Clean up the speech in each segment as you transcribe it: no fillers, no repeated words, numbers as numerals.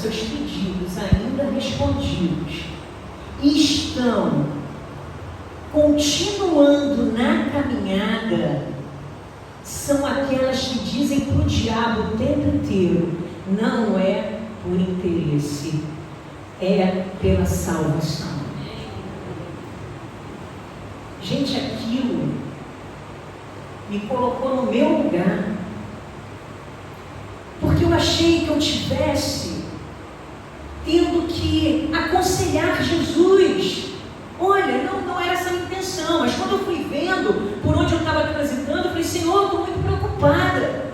seus pedidos ainda respondidos e estão continuando na caminhada, são aquelas que dizem para o diabo o tempo inteiro: não é por interesse, é pela salvação. Gente, aquilo me colocou no meu lugar, porque eu achei que eu tivesse tendo que aconselhar Jesus. Olha, não era essa a minha intenção, mas quando eu fui vendo por onde eu estava transitando, eu falei: Senhor, eu estou muito preocupada.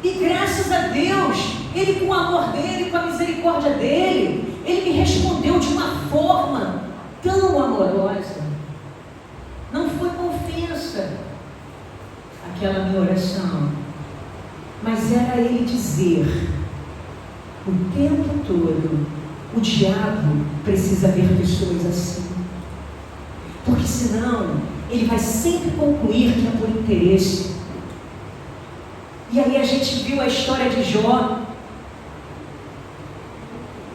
E graças a Deus, Ele, com o amor dEle, com a misericórdia dEle, Ele me respondeu de uma forma tão amorosa. Não foi com ofensa aquela minha oração, mas era Ele dizer o tempo todo: o diabo precisa ver pessoas assim, porque senão ele vai sempre concluir que é por interesse. E aí a gente viu a história de Jó,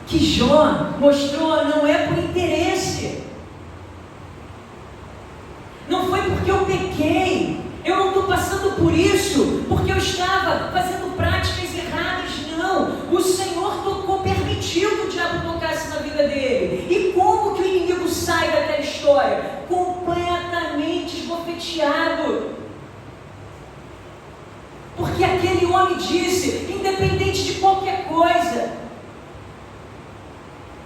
que Jó mostrou: não é por interesse, não foi porque eu pequei, eu não estou passando por isso porque eu estava fazendo práticas erradas, não. O Senhor tocou, permitiu que o diabo tocasse na vida dele. E como que o inimigo sai daquela história? Completamente esbofeteado. Porque aquele homem disse: independente de qualquer coisa,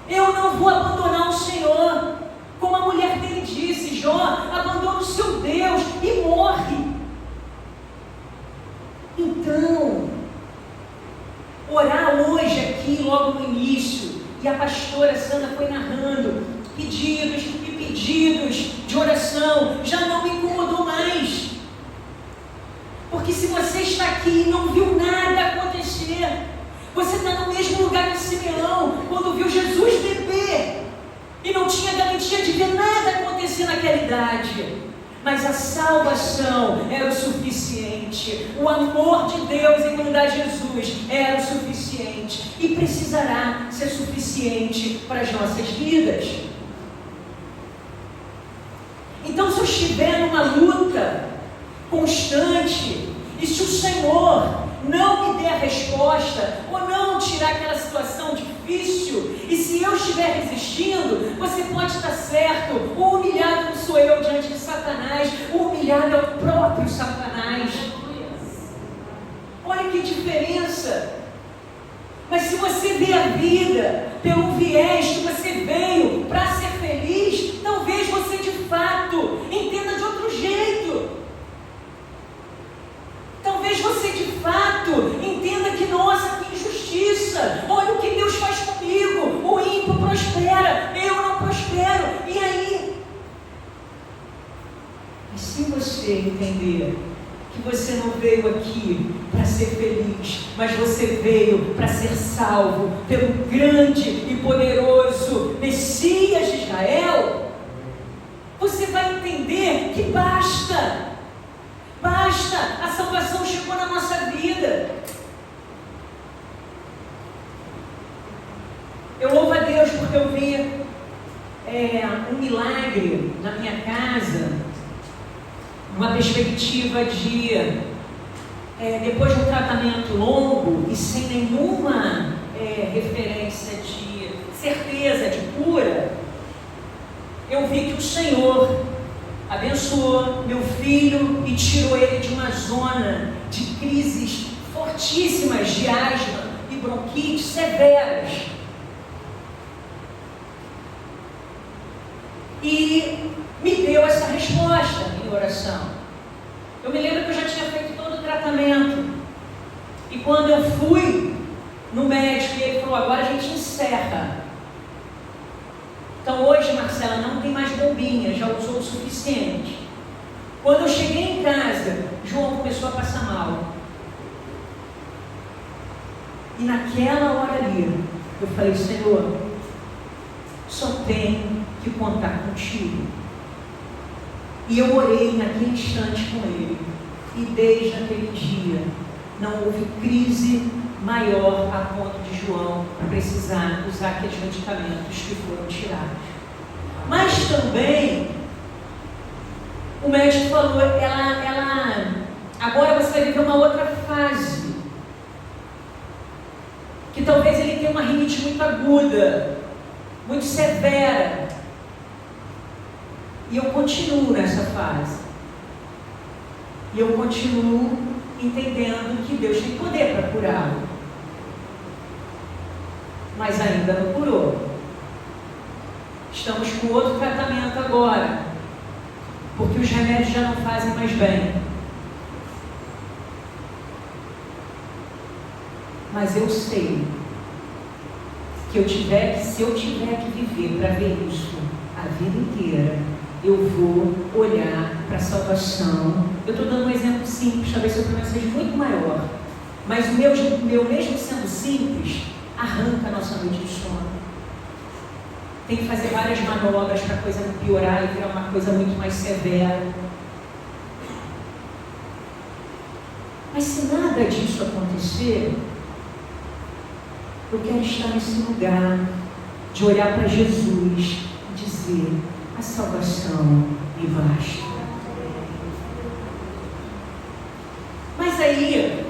eu não vou abandonar o Senhor. Como a mulher dele disse: Jó, abandona o seu Deus e morre. Então, orar hoje aqui, logo no início, e a pastora Sandra foi narrando pedidos e pedidos de oração, já não me incomodou mais. Porque se você está aqui e não viu nada acontecer, você está no mesmo lugar que Simeão, quando viu Jesus beber e não tinha garantia de ver nada acontecer naquela idade. Mas a salvação era o suficiente, o amor de Deus em mandar Jesus era o suficiente e precisará ser suficiente para as nossas vidas. Então, se eu estiver numa luta constante, e se o Senhor não me der a resposta, ou não tirar aquela situação difícil, e se eu estiver resistindo, você pode estar certo: o humilhado não sou eu diante de Satanás, o humilhado é o próprio Satanás. Olha que diferença. Mas se você vê a vida pelo viés que você veio para ser feliz, talvez você de fato entenda de outro jeito. Talvez você de fato entenda que, nossa, que injustiça, olha o que Deus faz comigo, o ímpio prospera, eu não prospero, e aí? E se você entender que você não veio aqui para ser feliz, mas você veio para ser salvo pelo grande e poderoso Messias de Israel, você vai entender que basta, a salvação chegou na nossa vida. Eu louvo a Deus porque eu vi um milagre na minha casa, uma perspectiva de, depois de um tratamento longo e sem nenhuma referência de certeza, de cura, eu vi que o Senhor abençoou meu filho e tirou ele de uma zona de crises fortíssimas de asma e bronquite severas. E me deu essa resposta em oração. Eu me lembro que eu já tinha feito todo o tratamento. E quando eu fui no médico, ele falou: agora a gente encerra. Então hoje, Marcela, não tem mais bombinha, já usou o suficiente. Quando eu cheguei em casa, João começou a passar mal. E naquela hora ali, eu falei: Senhor, só tenho que contar contigo. E eu orei naquele instante com ele. E desde aquele dia, não houve crise maior a ponto de João precisar usar aqueles medicamentos que foram tirados. Mas também, o médico falou, agora você vai viver uma outra fase, que talvez ele tenha uma rinite muito aguda, muito severa, e eu continuo nessa fase, e eu continuo entendendo que Deus tem poder para curá-lo, mas ainda não curou. Estamos com outro tratamento agora, porque os remédios já não fazem mais bem. Mas eu sei que se eu tiver que viver para ver isso a vida inteira, eu vou olhar para a salvação. Eu estou dando um exemplo simples, talvez seu problema seja muito maior, mas o meu mesmo sendo simples, arranca a nossa noite de sono. Tem que fazer várias manobras para a coisa não piorar e virar uma coisa muito mais severa. Mas se nada disso acontecer, eu quero estar nesse lugar de olhar para Jesus e dizer: a salvação me basta. Mas aí,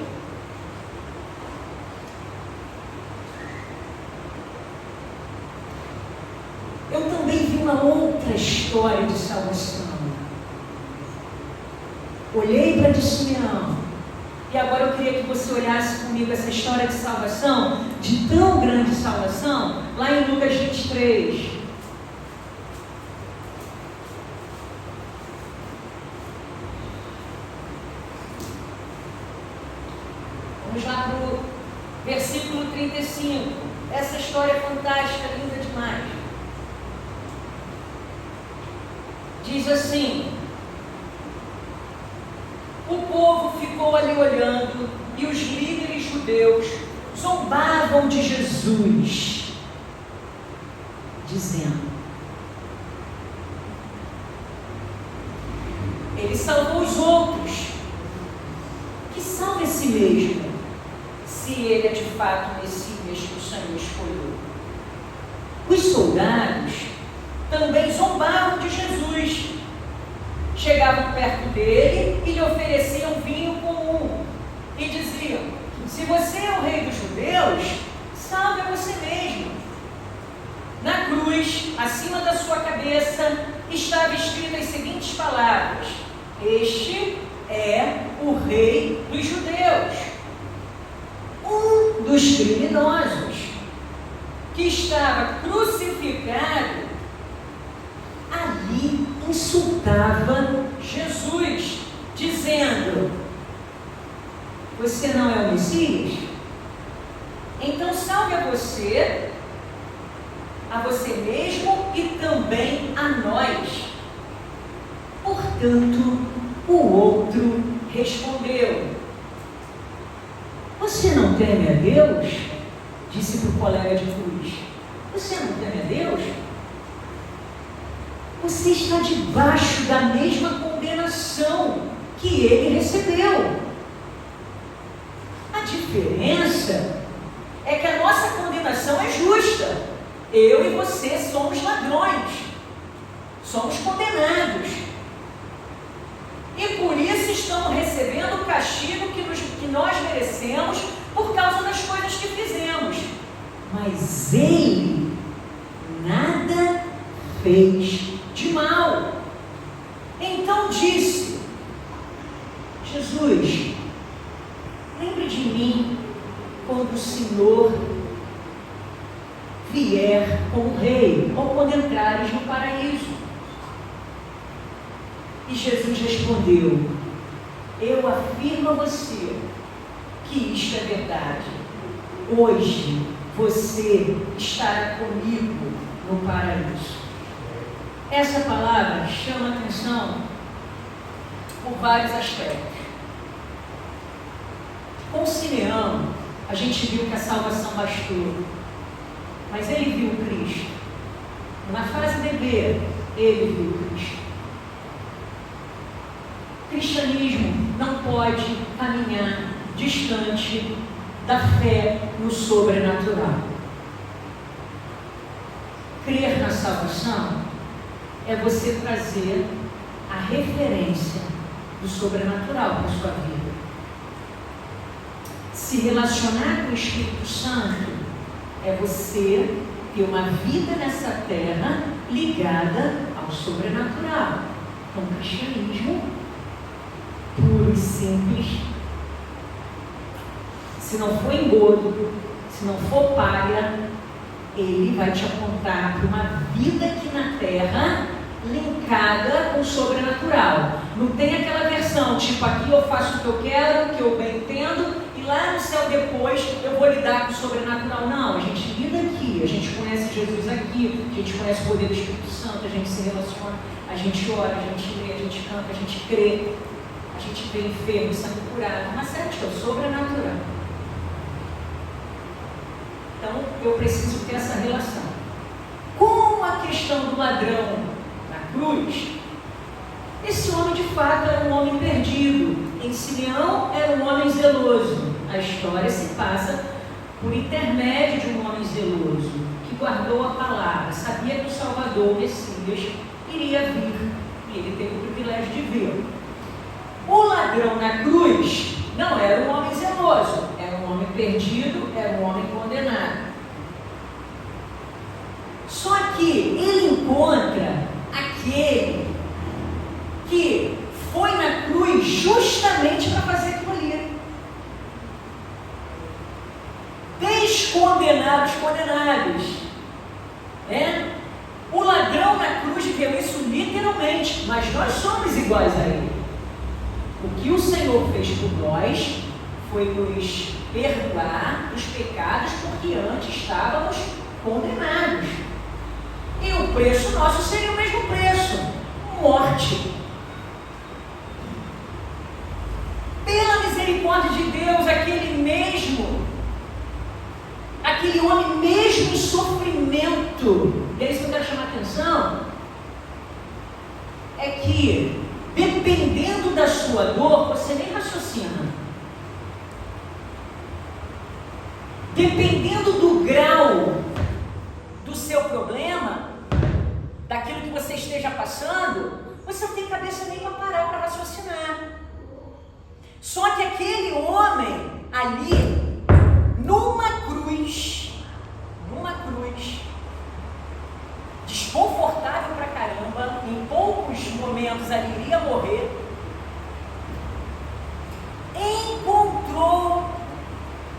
eu também vi uma outra história de salvação. Olhei para de Simeão, e agora eu queria que você olhasse comigo essa história de salvação, de tão grande salvação, lá em Lucas 23. Vamos lá para o versículo 35. Essa história é fantástica, linda demais. Diz assim: o povo ficou ali olhando e os líderes judeus zombavam de Jesus, dizendo: ele salvou os outros, que salve a si mesmo, se ele é de fato o Messias que o Senhor escolheu. Os soldados também zombavam de Jesus. Chegavam perto dele e lhe ofereciam vinho comum e diziam: se você é o rei dos judeus, salve a você mesmo. Na cruz, acima da sua cabeça, estava escrita as seguintes palavras: este é o rei dos judeus. Um dos criminosos que estava crucificado ali insultava Jesus, dizendo: você não é o Messias? Então salve a você mesmo e também a nós. Portanto, o outro respondeu: você não teme a Deus? Disse para o colega de cruz: você não teme a Deus? Você está debaixo da mesma condenação que ele recebeu. A diferença é que a nossa condenação é justa. Eu e você somos ladrões, somos condenados, e por isso estamos recebendo o castigo que nós merecemos por causa das coisas que fizemos. Mas ele nada fez de mal. Então disse Jesus: lembre de mim quando o Senhor vier como rei, ou quando entrares no paraíso. E Jesus respondeu: eu afirmo a você que isto é verdade. Hoje você estará comigo no paraíso. Essa palavra chama a atenção por vários aspectos. Com Simeão, a gente viu que a salvação bastou, mas ele viu Cristo. Na fase bebê, ele viu Cristo. O cristianismo não pode caminhar distante da fé no sobrenatural. Crer na salvação é você trazer a referência do sobrenatural para a sua vida. Se relacionar com o Espírito Santo é você ter uma vida nessa terra ligada ao sobrenatural. Então, o cristianismo puro e simples, se não for engodo, se não for palha, ele vai te apontar para uma vida aqui na terra linkada com o sobrenatural. Não tem aquela versão, tipo, aqui eu faço o que eu quero, o que eu bem entendo, e lá no céu depois eu vou lidar com o sobrenatural. Não, a gente lida aqui, a gente conhece Jesus aqui, a gente conhece o poder do Espírito Santo, a gente se relaciona, a gente ora, a gente lê, a gente canta, a gente crê, a gente vê enfermo, sendo curado, uma série de coisas, sobrenatural. Então, eu preciso ter essa relação. Com a questão do ladrão na cruz, esse homem de fato era um homem perdido. Em Simeão era um homem zeloso. A história se passa por intermédio de um homem zeloso, que guardou a palavra, sabia que o Salvador, o Messias, iria vir. E ele teve o privilégio de vê-lo. O ladrão na cruz não era um homem zeloso, era um homem perdido, era um homem condenado. Só que ele encontra aquele que foi na cruz justamente para fazer aquilo ali. Descondenados, condenados. O ladrão na cruz viveu isso literalmente, mas nós somos iguais a ele. O que o Senhor fez por nós foi nos perdoar dos pecados, porque antes estávamos condenados. E o preço nosso seria o mesmo preço: morte. Pela misericórdia de Deus, aquele homem mesmo em sofrimento, é isso que eu quero chamar a atenção, é que dependendo da sua dor, você nem raciocina. Dependendo do grau do seu problema, daquilo que você esteja passando, você não tem cabeça nem para parar para raciocinar. Só que aquele homem ali, numa cruz, desconfortável pra caramba, em poucos momentos ali iria morrer, encontrou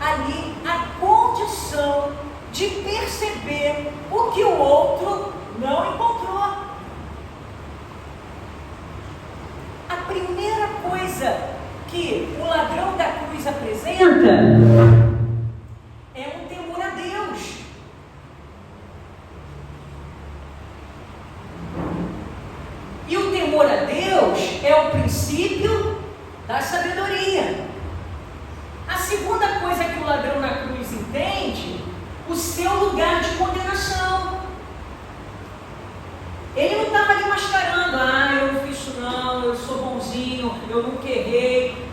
ali a condição de perceber o que o outro não encontrou. A primeira coisa que o ladrão da cruz apresenta é um temor a Deus. E o temor a Deus é o princípio da sabedoria. A segunda coisa que o ladrão na cruz entende, o seu lugar de condenação. Ele não estava ali mascarando: eu não fiz isso não, eu sou bonzinho, eu nunca errei,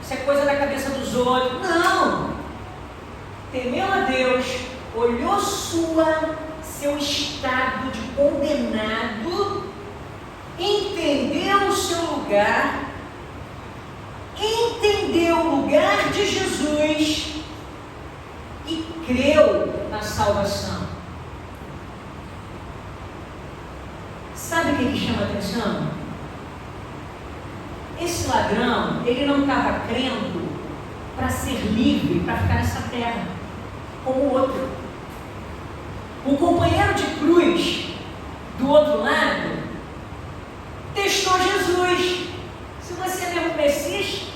isso é coisa da cabeça dos outros. Não! Temeu a Deus, olhou seu estado de condenado, entendeu o seu lugar, entendeu o lugar de Jesus e creu na salvação. Sabe o que ele chama a atenção? Esse ladrão, ele não estava crendo para ser livre, para ficar nessa terra, como o outro. O companheiro de cruz, do outro lado, testou Jesus. Se você é mesmo Messias,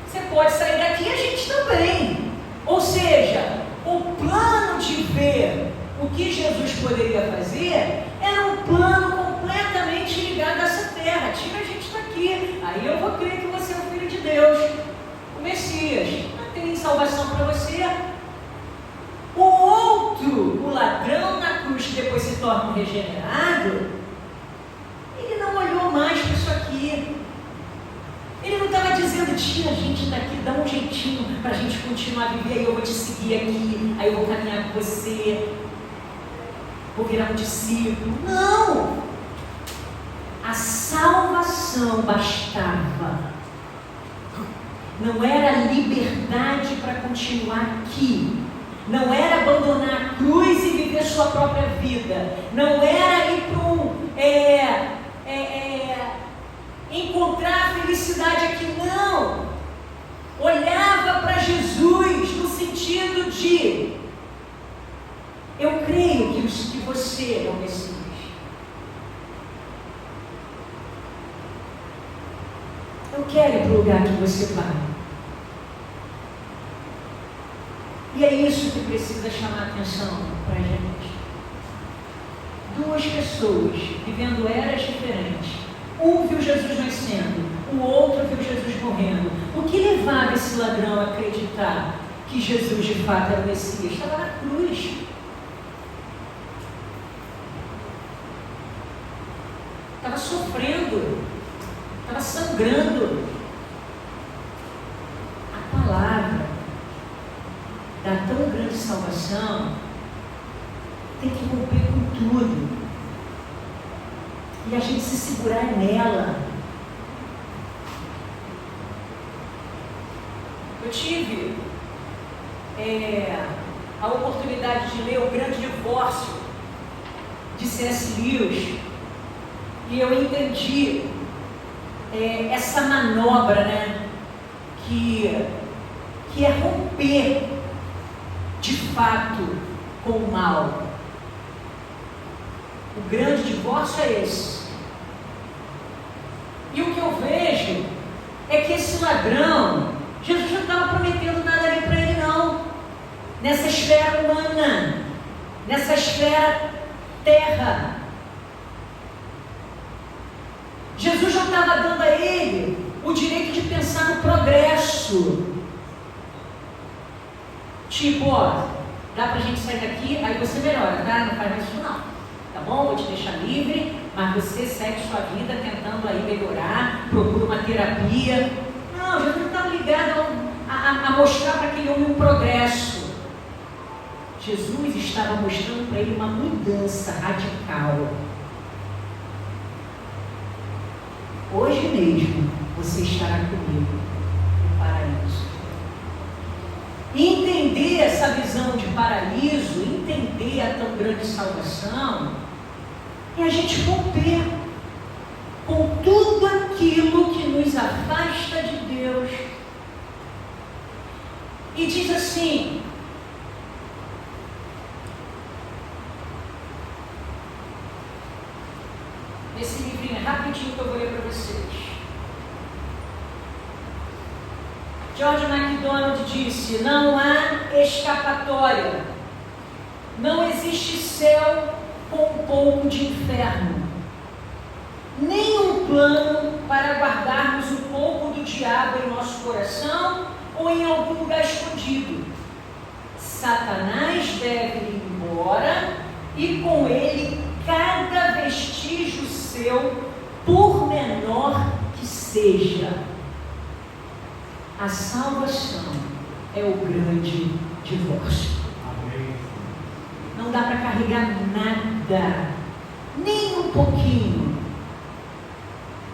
você pode sair daqui e a gente também. Ou seja, o plano de ver o que Jesus poderia fazer era um plano completamente ligado a essa terra. Tira a gente daqui, aí eu vou crer que você é o Filho de Deus, o Messias. Não tem salvação para você. O outro, o ladrão na cruz, que depois se torna um regenerado, ele não olhou mais para isso aqui. Ele não estava dizendo: tira a gente daqui, dá um jeitinho para a gente continuar a viver, aí eu vou te seguir aqui, aí eu vou caminhar com você, vou virar um discípulo. Não! A salvação bastava. Não era liberdade para continuar aqui. Não era abandonar a cruz e viver sua própria vida. Não era ir para encontrar a felicidade aqui, não. Olhava para Jesus no sentido de: eu creio que você é o Messias. Eu quero ir para o lugar que você vai. E é isso que precisa chamar a atenção para a gente. Duas pessoas vivendo eras diferentes. Um viu Jesus nascendo, o outro viu Jesus morrendo. O que levava esse ladrão a acreditar que Jesus de fato era o Messias? Estava na cruz. Estava sofrendo, estava sangrando. A palavra da tão grande salvação tem que romper com tudo. E a gente se segurar nela. Eu tive a oportunidade de ler O Grande Divórcio de C.S. Lewis, e eu entendi essa manobra, né, que é romper de fato com o mal. O grande divórcio é esse. E o que eu vejo é que esse ladrão, Jesus não estava prometendo nada ali para ele, não. Nessa esfera humana, nessa esfera terra. Jesus não estava dando a ele o direito de pensar no progresso. Tipo, ó, dá pra gente sair daqui, aí você melhora, tá? Não faz mais isso não. Tá bom? Vou te deixar livre, mas você segue sua vida tentando aí melhorar, procura uma terapia. Não, Jesus não estava ligado a mostrar para aquele homem um progresso. Jesus estava mostrando para ele uma mudança radical. Hoje mesmo você estará comigo no paraíso. E entender essa visão de paraíso, entender a tão grande salvação, é a gente romper com tudo aquilo que nos afasta de Deus. E diz assim: esse livrinho é rapidinho que eu vou ler para vocês. George MacDonald disse: não há escapatória, não existe céu com um pouco de inferno, nem um plano para guardarmos um pouco do diabo em nosso coração ou em algum lugar escondido. Satanás deve ir embora e com ele cada vestígio seu, por menor que seja. A salvação é o grande divórcio. Não dá para carregar nada, nem um pouquinho.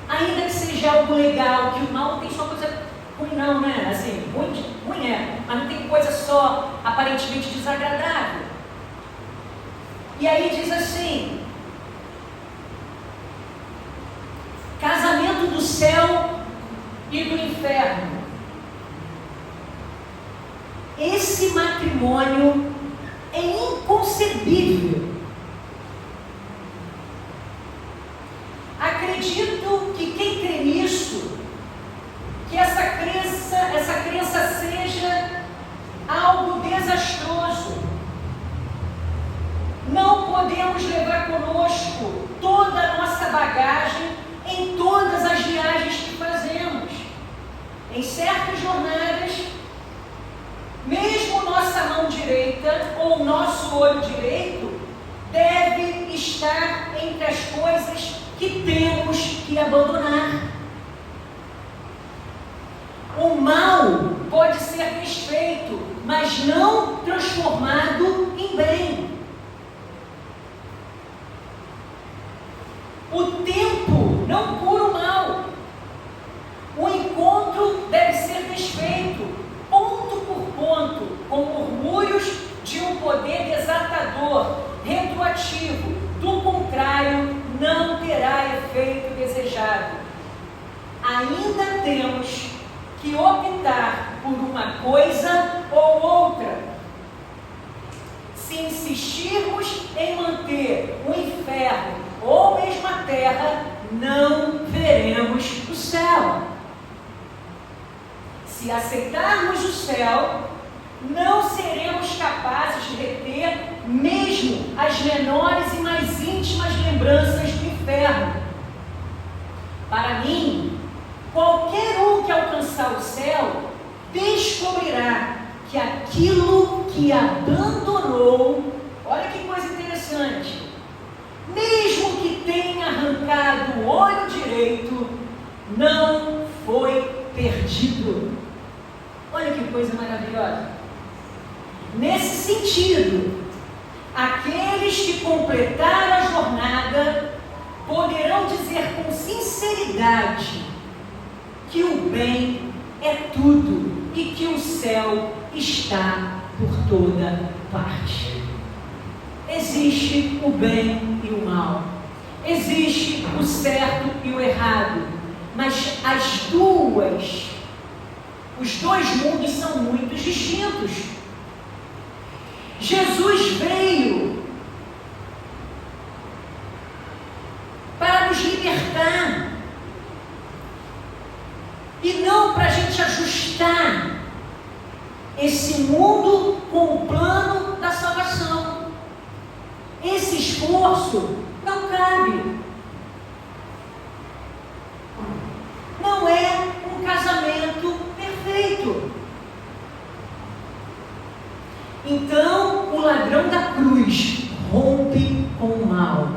Ainda que seja algo legal, que o mal não tem só coisa ruim não, né? Assim, ruim é, mas não tem coisa só aparentemente desagradável. E aí diz assim: casamento do céu e do inferno. Esse matrimônio é inconcebível. Acredito que quem crê nisso, que essa crença seja algo desastroso. Não podemos levar conosco toda a nossa bagagem em todas as viagens que fazemos. Em certas jornadas, mesmo nossa mão direita ou nosso olho direito deve estar entre as coisas que temos que abandonar. O mal pode ser desfeito, mas não transformado em bem. O tempo não cura o mal. O encontro deve ser desfeito, ponto por ponto, com murmúrios de um poder desatador, retroativo. Do contrário, não terá efeito desejado. Ainda temos que optar por uma coisa ou outra. Se insistirmos em manter o inferno ou mesmo a terra, não veremos o céu. Se aceitarmos o céu, não seremos capazes de reter mesmo as menores e mais íntimas lembranças do inferno. Para mim, qualquer um que alcançar o céu descobrirá que aquilo que abandonou, olha que coisa interessante, mesmo que tenha arrancado o olho direito, não foi perdido. Olha que coisa maravilhosa. Nesse sentido, aqueles que completaram a jornada poderão dizer com sinceridade que o bem é tudo e que o céu está por toda parte. Existe o bem e o mal, existe o certo e o errado, mas os dois mundos são muito distintos. Jesus veio para nos libertar e não para a gente ajustar esse mundo com o plano da salvação. Esse esforço não cabe. Não é um casamento perfeito. Então, o ladrão da cruz rompe com o mal.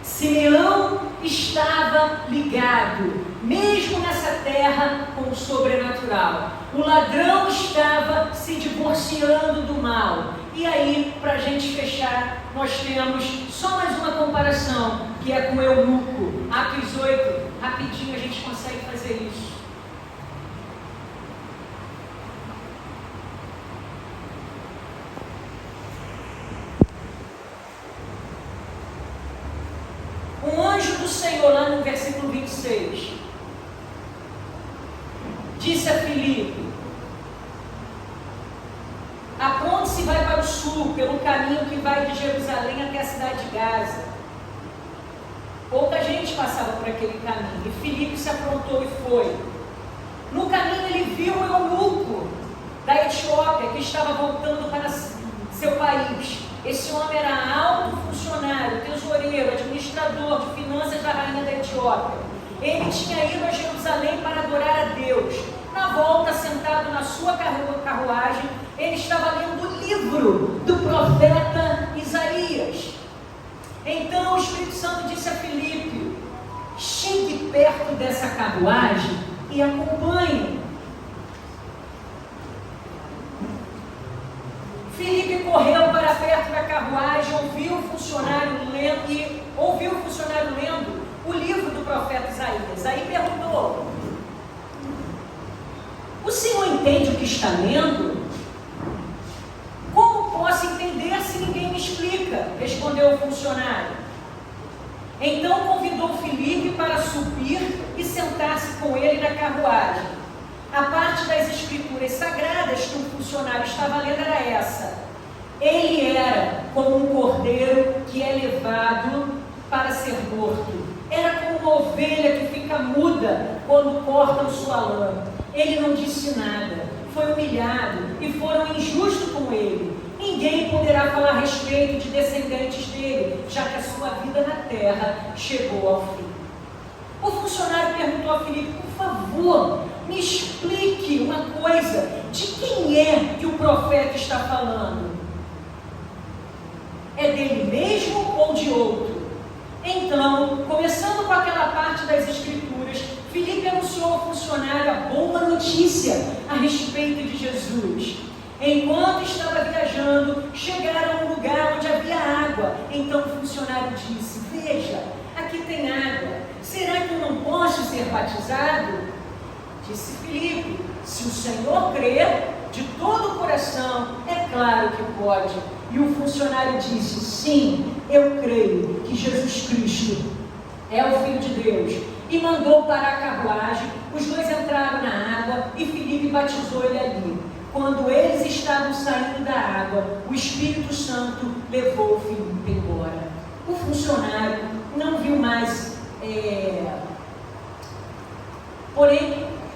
Simeão estava ligado, mesmo nessa terra, com o sobrenatural. O ladrão estava se divorciando do mal. E aí, para a gente fechar, nós temos só mais uma comparação, que é com o eunuco. Atos 8, rapidinho a gente consegue fazer isso. Um anjo do Senhor, lá no versículo 26, disse a Filipe: apronte-se e vai para o sul, pelo caminho que vai de Jerusalém até a cidade de Gaza. Pouca gente passava por aquele caminho, e Filipe se aprontou e foi. No caminho ele viu um eunuco da Etiópia, que estava voltando para seu país. Esse homem era alto funcionário, tesoureiro, administrador de finanças da rainha da Etiópia. Ele tinha ido a Jerusalém para adorar a Deus. Na volta, sentado na sua carruagem, ele estava lendo o livro do profeta Isaías. Então o Espírito Santo disse a Filipe: chegue perto dessa carruagem e acompanhe. Filipe correu para perto da carruagem, ouviu o funcionário lendo o livro do profeta Isaías. Aí perguntou: o senhor entende o que está lendo? Como posso entender se ninguém me explica? Respondeu o funcionário. Então convidou Filipe para subir e sentar-se com ele na carruagem. A parte das escrituras sagradas que o funcionário estava lendo era essa: ele era como um cordeiro que é levado para ser morto. Era como uma ovelha que fica muda quando cortam sua lã. Ele não disse nada, foi humilhado e foram injustos com ele. Ninguém poderá falar a respeito de descendentes dele, já que a sua vida na terra chegou ao fim. O funcionário perguntou a Filipe: por favor, me explique uma coisa, de quem é que o profeta está falando? É dele mesmo ou de outro? Então, começando com aquela parte das escrituras, Filipe anunciou ao funcionário a boa notícia a respeito de Jesus. Enquanto estava viajando, chegaram a um lugar onde havia água. Então o funcionário disse: veja, aqui tem água. Será que eu não posso ser batizado? Disse Filipe: se o Senhor crer de todo o coração, é claro que pode. E o funcionário disse: sim, eu creio que Jesus Cristo é o Filho de Deus. E mandou parar a carruagem. Os dois entraram na água e Filipe batizou ele ali. Quando eles estavam saindo da água, o Espírito Santo levou Filipe embora. O funcionário não viu mais,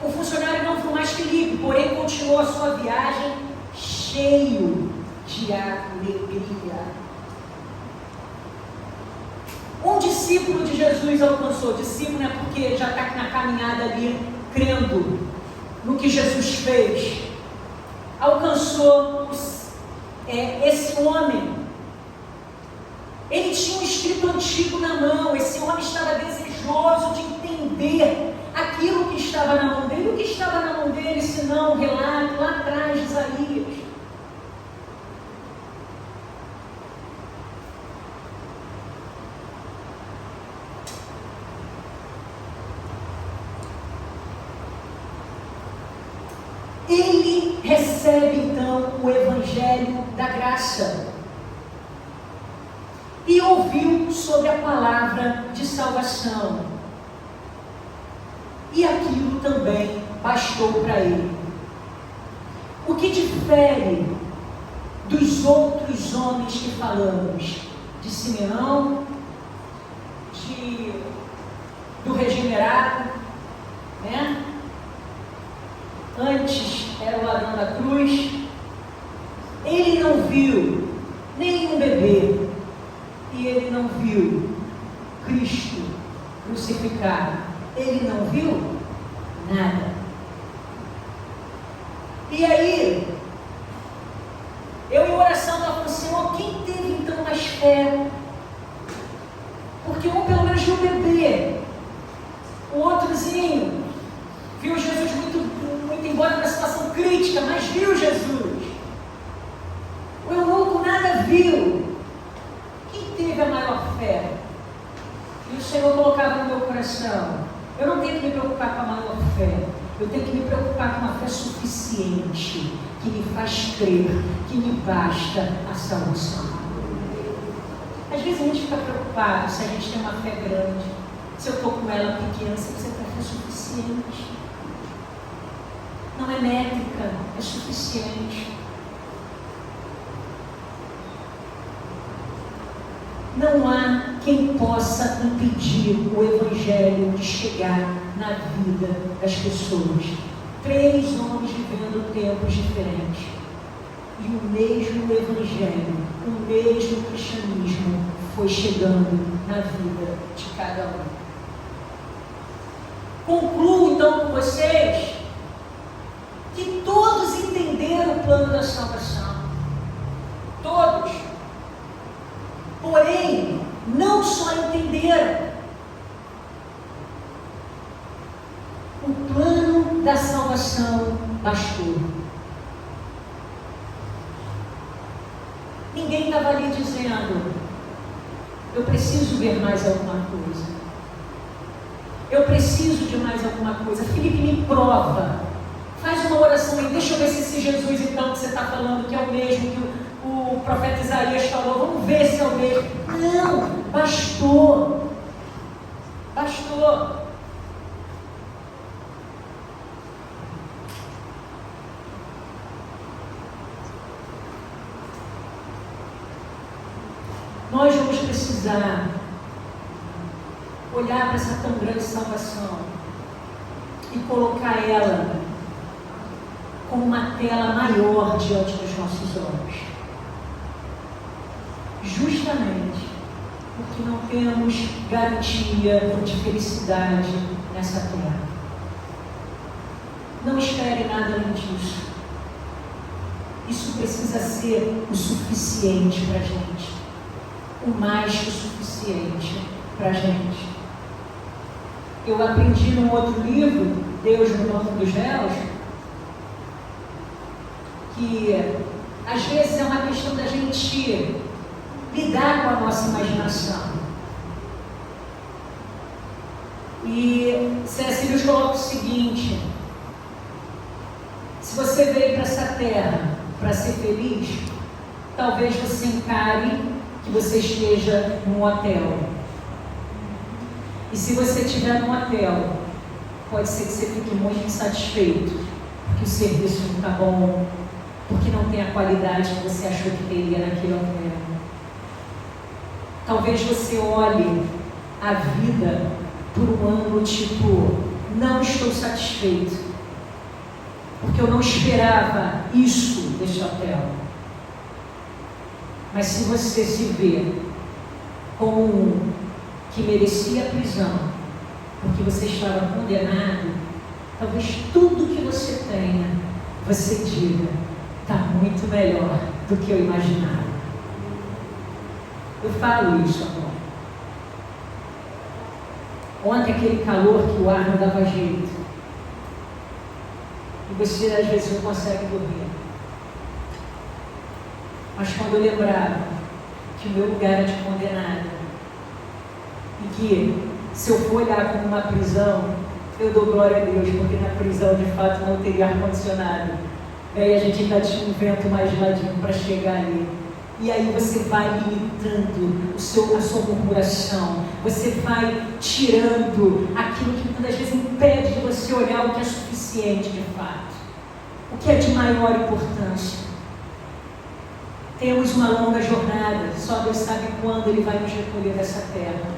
o funcionário não viu mais Filipe, porém continuou a sua viagem cheio de alegria. Um discípulo de Jesus alcançou. Discípulo é porque já está na caminhada ali, crendo no que Jesus fez. Alcançou esse homem. Ele tinha um escrito antigo na mão. Esse homem estava desejoso de entender aquilo que estava na mão dele. O que estava na mão dele, senão um relato lá atrás de Isaías. Ele recebe então o Evangelho da Graça e ouviu sobre a palavra de salvação, e aquilo também bastou para ele. O que difere dos outros homens que falamos, de Simeão, do regenerado, né? Antes era o ladrão da cruz. Ele não viu nenhum bebê, e ele não viu Cristo crucificado. Ele não viu nada. E aí, eu em oração estava falando: Senhor, quem teve então mais fé? Porque um pelo menos viu o bebê, o outrozinho viu Jesus muito embora na situação crítica, mas viu Jesus. O eunuco nada viu. Quem teve a maior fé? E o Senhor colocava no meu coração: eu não tenho que me preocupar com a maior fé, eu tenho que me preocupar com uma fé suficiente, que me faz crer que me basta a salvação. Às vezes a gente fica preocupado se a gente tem uma fé grande, se eu estou com ela pequena, se você tem fé suficiente. Não é métrica, é suficiente. Não há quem possa impedir o Evangelho de chegar na vida das pessoas. 3 homens vivendo tempos diferentes, e o mesmo Evangelho, o mesmo cristianismo foi chegando na vida de cada um. Concluo então com vocês que todos entenderam o plano da salvação. Todos. Porém, não só entenderam. O plano da salvação bastou. Ninguém estava ali dizendo: eu preciso ver mais alguma coisa. Eu preciso de mais alguma coisa. Filipe, me prova. Faz uma oração aí, deixa eu ver se esse Jesus então que você está falando que é o mesmo que o profeta Isaías falou, vamos ver se é o mesmo. Não, bastou. Bastou. Nós vamos precisar olhar para essa tão grande salvação e colocar ela como uma tela maior diante dos nossos olhos. Justamente porque não temos garantia de felicidade nessa terra. Não espere nada além disso. Isso precisa ser o suficiente para a gente. O mais que o suficiente para a gente. Eu aprendi num outro livro, Deus no Banco dos Réus, que às vezes é uma questão da gente lidar com a nossa imaginação. E C.S. Lewis coloca o seguinte: se você veio para essa terra para ser feliz, talvez você encare que você esteja num hotel. E se você estiver num hotel, pode ser que você fique muito insatisfeito, porque o serviço não está bom, porque não tem a qualidade que você achou que teria naquele hotel. Talvez você olhe a vida por um ângulo tipo: não estou satisfeito, porque eu não esperava isso deste hotel. Mas se você se vê como um que merecia a prisão, porque você estava condenado, talvez tudo que você tenha, você diga: está muito melhor do que eu imaginava. Eu falo isso agora. Ontem aquele calor que o ar não dava jeito, e você às vezes não consegue dormir. Mas quando eu lembrava que o meu lugar era de condenado, e que se eu for olhar como uma prisão, eu dou glória a Deus, porque na prisão de fato não teria ar-condicionado. E aí a gente ainda tinha um vento mais geladinho para chegar ali. E aí você vai limitando a sua murmuração, você vai tirando aquilo que muitas vezes impede de você olhar o que é suficiente de fato, o que é de maior importância. Temos uma longa jornada, só Deus sabe quando Ele vai nos recolher dessa terra.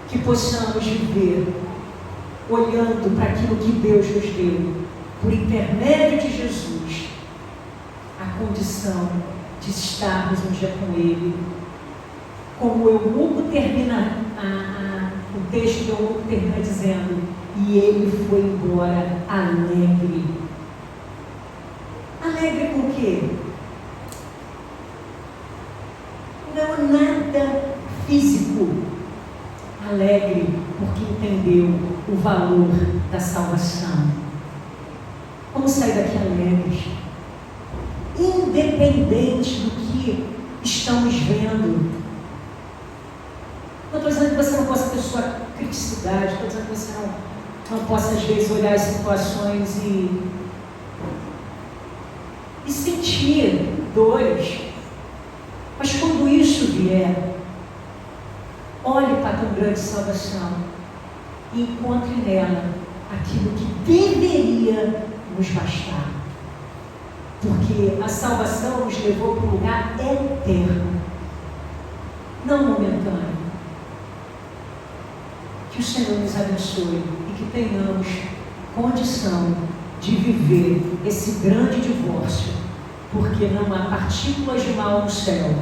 Que possamos viver olhando para aquilo que Deus nos deu, por intermédio de Jesus, a condição de estarmos um dia com Ele. Como o Eunuco termina, o texto do Eunuco termina dizendo: e ele foi embora alegre. Alegre com o quê? Não nada físico. Alegre porque entendeu o valor da salvação. Vamos sair daqui alegres, independente do que estamos vendo. Não estou dizendo que você não possa ter sua criticidade, estou dizendo que você não possa às vezes olhar as situações e sentir dores. Mas quando isso vier, olhe para a tão grande salvação e encontre nela aquilo que deveria nos bastar. Porque a salvação nos levou para um lugar eterno, não momentâneo. Que o Senhor nos abençoe e que tenhamos condição de viver esse grande divórcio, porque não há partículas de mal no céu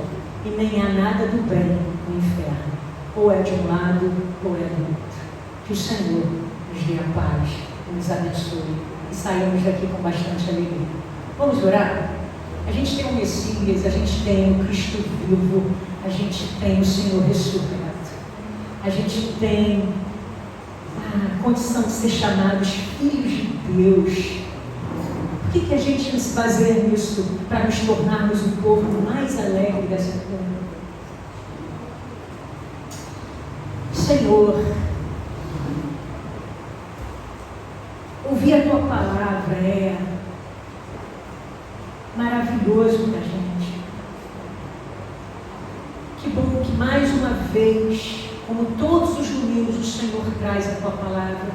e nem há nada do bem no inferno. Ou é de um lado ou é do outro. Que o Senhor nos dê a paz e nos abençoe e saímos daqui com bastante alegria. Vamos orar? A gente tem o Messias, a gente tem o Cristo vivo, a gente tem o Senhor ressurreto, a gente tem a condição de ser chamados filhos de Deus. Por que a gente não se baseia nisso para nos tornarmos um povo mais alegre dessa terra? Senhor, ouvir a Tua palavra é maravilhoso para a gente. Que bom que mais uma vez, como todos os domingos, o Senhor traz a Tua palavra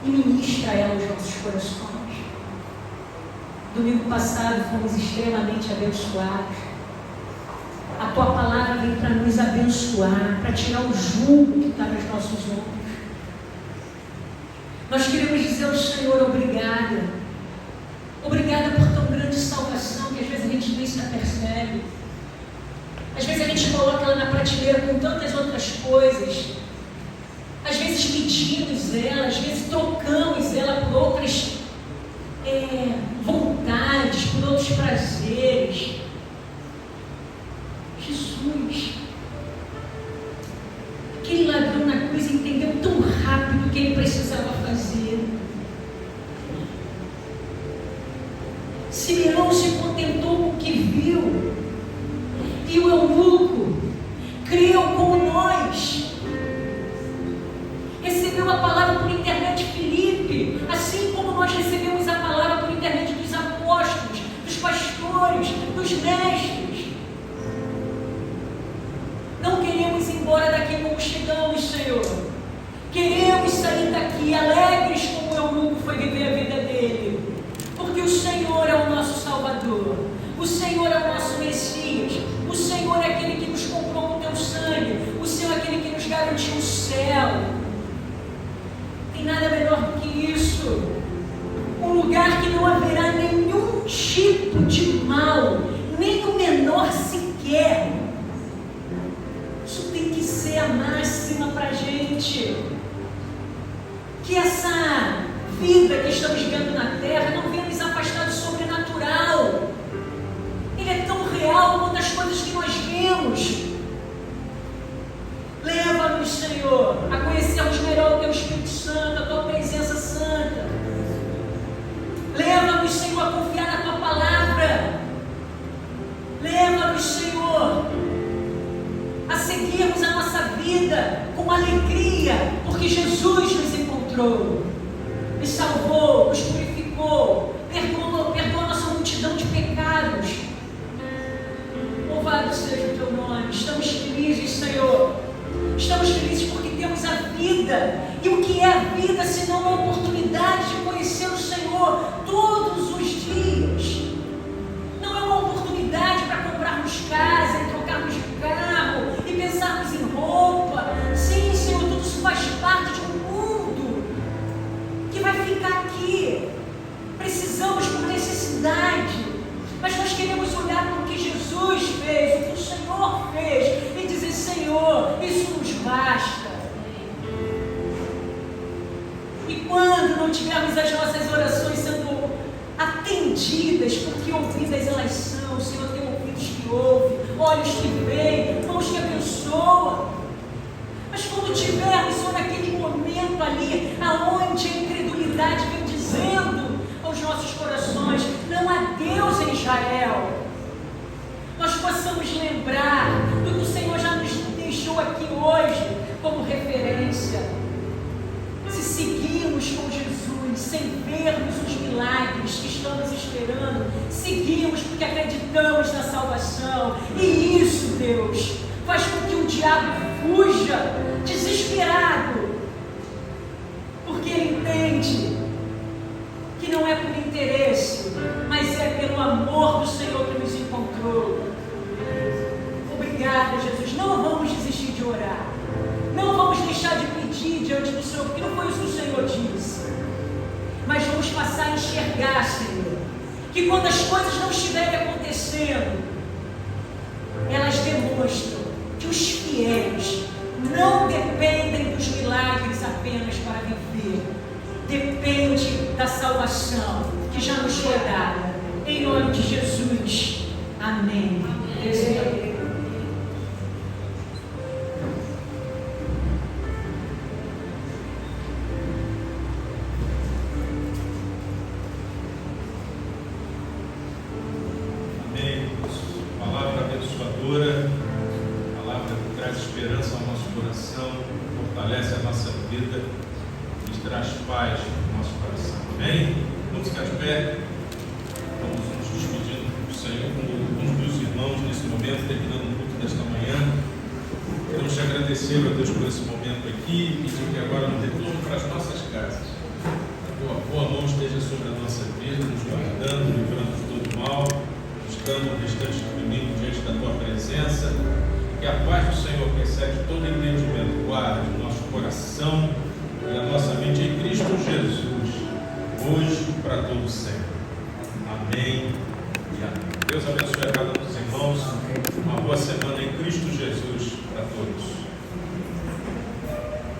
e ministra ela aos nossos corações. Domingo passado fomos extremamente abençoados. A Tua palavra vem para nos abençoar, para tirar o jugo que está nos nossos ombros. Nós queremos dizer ao Senhor obrigada. Obrigada por tão grande salvação que às vezes a gente nem se apercebe. Às vezes a gente coloca ela na prateleira com tantas outras coisas. Às vezes pedimos ela, às vezes trocamos ela por outras vontades, por outros prazeres. Jesus, aquele ladrão na cruz entendeu que ele precisava fazer. Simeão se contentou com o que viu, e o eunuco creu como nós. Recebeu a palavra por internet de Filipe, assim como nós recebemos a palavra por internet dos apóstolos, dos pastores, dos mestres. Não queremos ir embora daqui como chegamos, Senhor. Queremos sair daqui alegres como o eunuco foi viver a vida dele, porque o Senhor é o nosso Salvador, o Senhor é o nosso Messias, o Senhor é aquele que nos comprou com o teu sangue, o Senhor é aquele que nos garantiu o céu. Tem nada melhor do que isso, um lugar que não haverá nenhum tipo de mal, nem o menor sequer. Isso tem que ser a máxima para a gente, que essa vida que estamos vivendo na terra não venha nos afastar do sobrenatural. Ele é tão real quanto as coisas que nós vemos. Leva-nos, Senhor, a conhecermos melhor o teu Espírito Santo, a tua presença santa. Leva-nos, Senhor, a confiar na tua palavra. Leva-nos, Senhor, a seguirmos a nossa vida com alegria, porque Jesus nos encontrou, nos salvou, nos purificou, perdoa nossa multidão de pecados. Louvado seja o teu nome. Estamos felizes, Senhor. Estamos felizes porque temos a vida. E o que é a vida senão uma oportunidade de conhecer o Senhor todos os dias? Não é uma oportunidade para comprarmos casa e trocarmos de carro e pensarmos em roupa. Sim, Senhor, tudo isso faz parte de um mundo que vai ficar aqui. Precisamos por necessidade, mas nós queremos olhar para o que Jesus fez, o que o Senhor fez, e dizer: Senhor, isso nos basta. E quando não tivermos as nossas orações sendo atendidas, porque ouvidas elas são, o Senhor tem ouvidos que ouvem, olhos que veem, mãos que abençoam. Mas quando tivermos só naquele momento ali, aonde a incredulidade vem dizendo aos nossos corações: não há Deus em Israel, nós possamos lembrar do que o Senhor já nos deixou aqui hoje como referência. Se seguirmos com Jesus sem vermos os milagres que estamos esperando, seguimos porque acreditamos na salvação, e isso, Deus, faz com que o diabo fuja desesperado, porque ele entende que não é por interesse, mas é pelo amor do Senhor que nos encontrou. Obrigada, Jesus. Não vamos desistir de orar, não vamos deixar de pedir diante do Senhor, porque não foi isso que o Senhor disse, mas vamos passar a enxergar, Senhor, que quando as coisas não estiverem acontecendo, elas demonstram que os fiéis não dependem dos milagres apenas para viver, depende da salvação que já nos foi dada. Em nome de Jesus. Amém. Deus te abençoe. Amém. Palavra abençoadora, palavra que traz esperança ao nosso coração, fortalece a nossa vida, nos traz paz no nosso coração. Amém? Vamos ficar de pé. Vamos nos despedindo do Senhor com alguns dos irmãos nesse momento, terminando o culto desta manhã. Queremos te agradecer, ó Deus, por esse momento aqui e pedir que agora no retorno para as nossas casas, a tua boa mão esteja sobre a nossa vida, nos guardando, livrando de todo mal, nos dando o restante do domingo diante da tua presença. Que a paz do Senhor, que excede todo entendimento, guarde o nosso coração e a nossa mente em Cristo Jesus, hoje para todo sempre. Amém e amém. Deus abençoe a cada um.